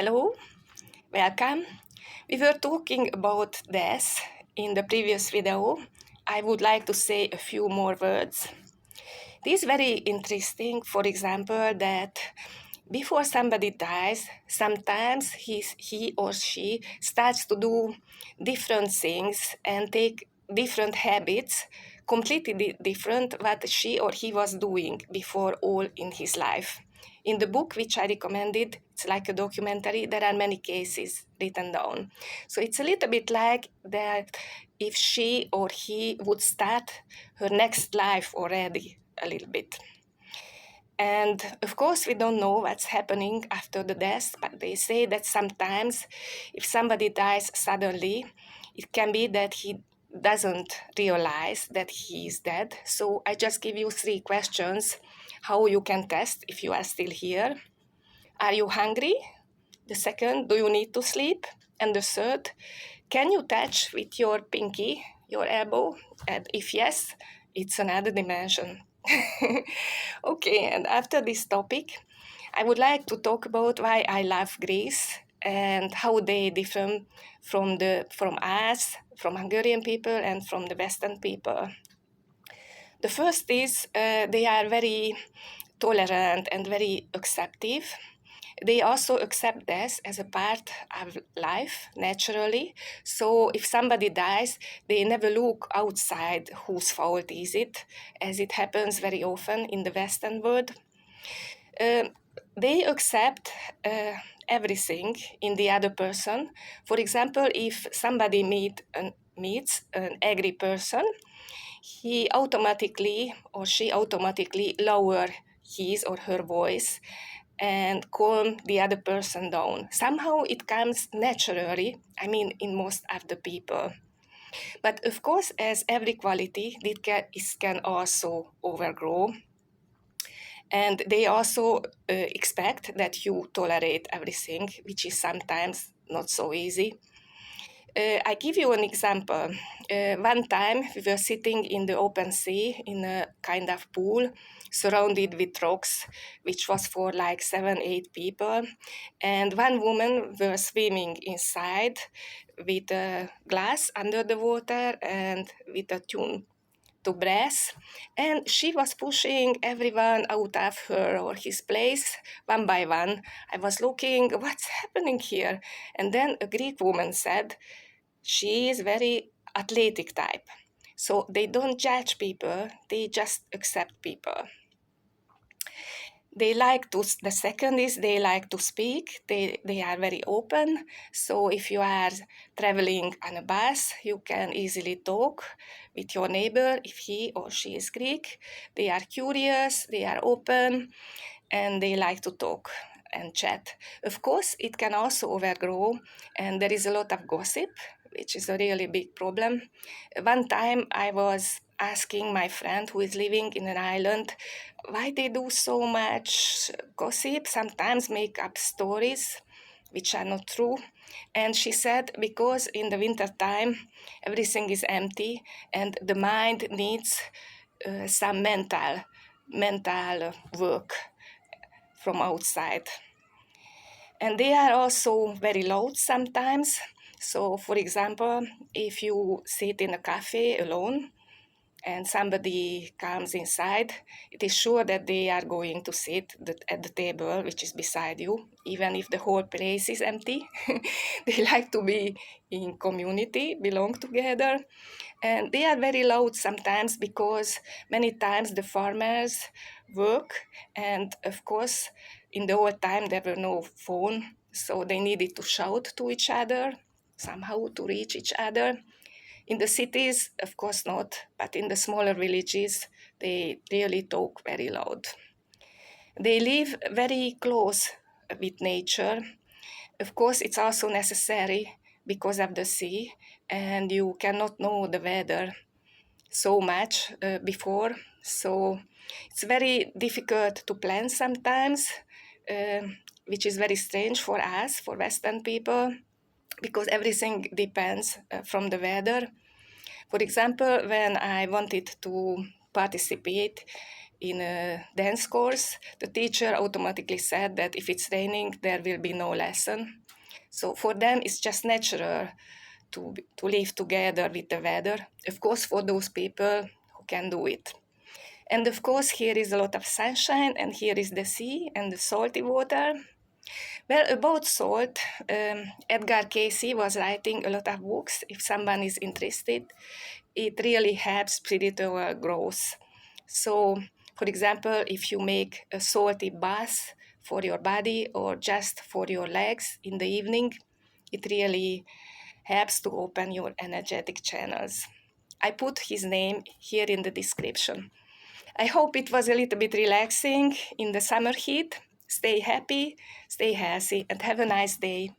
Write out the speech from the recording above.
Hello, welcome. We were talking about death in the previous video. I would like to say a few more words. It is very interesting, for example, that before somebody dies, sometimes he or she starts to do different things and take different habits, completely different what she or he was doing before all in his life. In the book which I recommended, it's like a documentary, there are many cases written down. So it's a little bit like that if she or he would start her next life already a little bit. And of course, we don't know what's happening after the death, but they say that sometimes if somebody dies suddenly, it can be that he doesn't realize that he is dead. So I just give you three questions how you can test if you are still here. Are you hungry? The second, do you need to sleep? And the third, can you touch with your pinky, your elbow? And if yes, it's another dimension. Okay, and after this topic, I would like to talk about why I love Greece and how they differ from us, from Hungarian people, and from the Western people. The first is they are very tolerant and very acceptive. They also accept death as a part of life naturally. So if somebody dies, they never look outside whose fault is it, as it happens very often in the Western world. Uh, they accept everything in the other person. For example, if somebody meets an angry person, he automatically or she automatically lower his or her voice and calm the other person down. Somehow it comes naturally, I mean, in most of the people. But of course, as every quality, it can also overgrow. And they also expect that you tolerate everything, which is sometimes not so easy. I give you an example. One time we were sitting in the open sea in a kind of pool surrounded with rocks, which was for like 7, 8 people. And one woman was swimming inside with a glass under the water and with a tune to breath. And she was pushing everyone out of her or his place one by one. I was looking, what's happening here? And then a Greek woman said, she is very athletic type. So they don't judge people, they just accept people. The second is they like to speak, they are very open. So if you are traveling on a bus, you can easily talk with your neighbor if he or she is Greek. They are curious, they are open, and they like to talk and chat. Of course, it can also overgrow, and there is a lot of gossip, which is a really big problem. One time I was asking my friend who is living in an island why they do so much gossip, sometimes make up stories which are not true. And she said because in the winter time everything is empty and the mind needs some mental work from outside. And they are also very loud sometimes. So, for example, if you sit in a cafe alone and somebody comes inside, it is sure that they are going to sit at the table which is beside you, even if the whole place is empty. They like to be in community, belong together. And they are very loud sometimes because many times the farmers work, and of course, in the old time there were no phone, so they needed to shout to each other, somehow to reach each other. In the cities, of course not, but in the smaller villages, they really talk very loud. They live very close with nature. Of course, it's also necessary because of the sea, and you cannot know the weather so much before. So it's very difficult to plan sometimes, uh, which is very strange for us, for Western people, because everything depends from the weather. For example, when I wanted to participate in a dance course, the teacher automatically said that if it's raining, there will be no lesson. So for them, it's just natural to live together with the weather. Of course, for those people who can do it. And of course, here is a lot of sunshine, and here is the sea and the salty water. Well, about salt, Edgar Casey was writing a lot of books. If someone is interested, it really helps spiritual growth. So, for example, if you make a salty bath for your body or just for your legs in the evening, it really helps to open your energetic channels. I put his name here in the description. I hope it was a little bit relaxing in the summer heat. Stay happy, stay healthy, and have a nice day.